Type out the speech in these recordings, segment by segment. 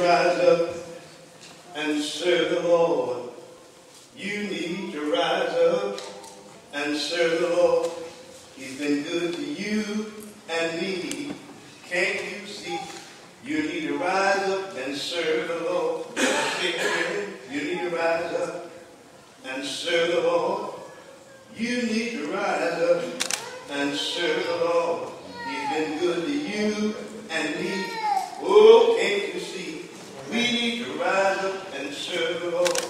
rise up and serve the Lord. You need to rise up and serve the Lord. He's been good to you and me. Can't you see? You need to rise up and serve the Lord. You need to rise up and serve the Lord. You need to rise up and serve the Lord. He's been good to you and me. Oh, can't you see? We need to rise up and serve the Lord.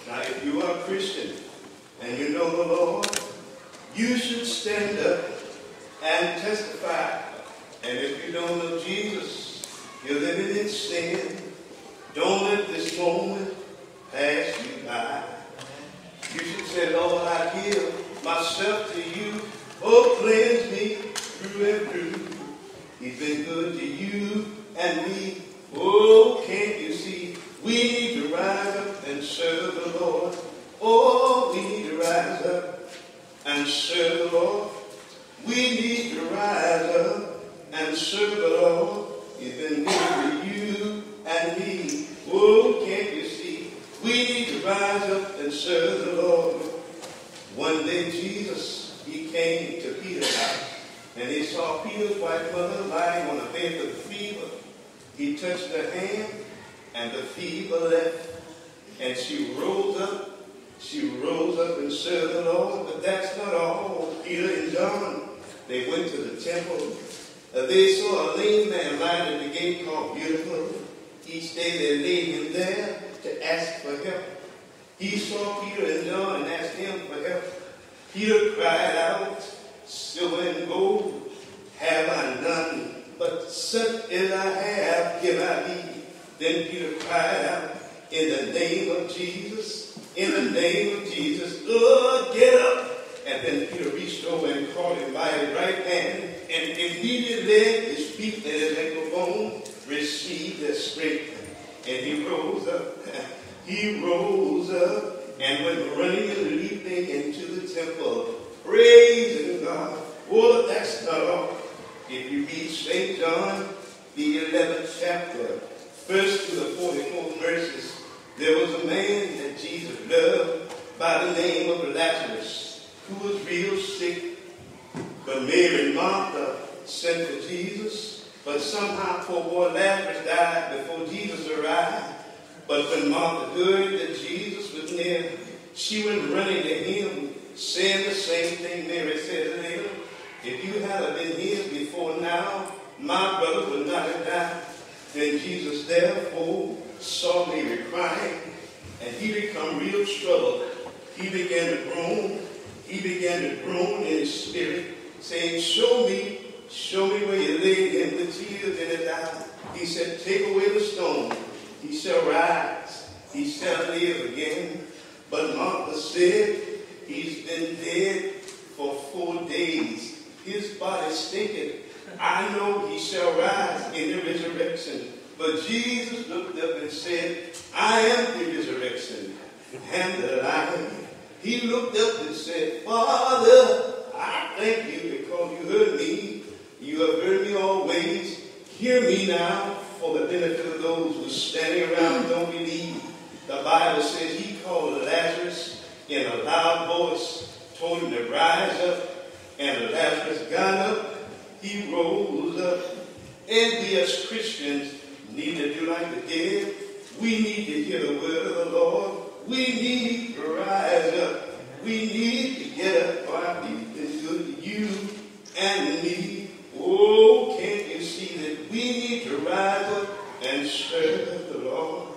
Now, if you are a Christian and you know the Lord, you should stand up and testify. And if you don't know Jesus, you're living in sin. Don't let this moment pass you by. You should say, Lord, I give myself to you. Oh, cleanse me through and through. He's been good to you and me. Oh, can't you see? We need to rise up and serve the Lord. Oh, we need to rise up and serve the Lord. We need to rise up and serve the Lord. He's been good to you and me. Oh, can't you see? We need to rise up and serve the Lord. One day Jesus, he came to Peter's house, and he saw Peter's wife mother lying on a bed with fever. He touched her hand, and the fever left, and she rose up. She rose up and served the Lord. But that's not all. Peter and John, they went to the temple. They saw a lame man lying at the gate called Beautiful. Each day they laid him there to ask for help. He saw Peter and John and asked him for help. Peter cried out, silver and gold have I none, but such as I have give I thee. Then Peter cried out, in the name of Jesus, in the name of Jesus, Lord, get up. And then Peter reached over and caught him by his right hand, and immediately his feet and his ankle bone received their strength. And he rose up. He rose up and went running and leaping into the temple, praising God. Well, that's not all. If you read St. John, the 11th chapter, first to the 44th verses, there was a man that Jesus loved by the name of Lazarus, who was real sick. But Mary and Martha sent for Jesus, but somehow poor boy Lazarus died before Jesus arrived. But when Martha heard that Jesus was near, she went running to him, saying the same thing Mary said to him. If you had been here before now, my brother would not have died. Then Jesus therefore saw Mary crying, and he became real troubled. He began to groan. He began to groan in his spirit, saying, show me where you laid him, with tears in his eyes. He said, take away the stone. He shall rise. He shall live again. But Martha said, he's been dead for 4 days. His body stinketh. I know he shall rise in the resurrection. But Jesus looked up and said, I am the resurrection and the life. He looked up and said, Father, I thank you because you heard me. You have heard me always. Hear me now for the benefit of those who are standing around and don't believe. The Bible says he called Lazarus in a loud voice, told him to rise up, and Lazarus got up. He rose up. And we as Christians need to do like the dead. We need to hear the word of the Lord. We need to rise up. We need to get up. God, he's been good to you and me. Oh, can't you see that we need to rise up and serve the Lord?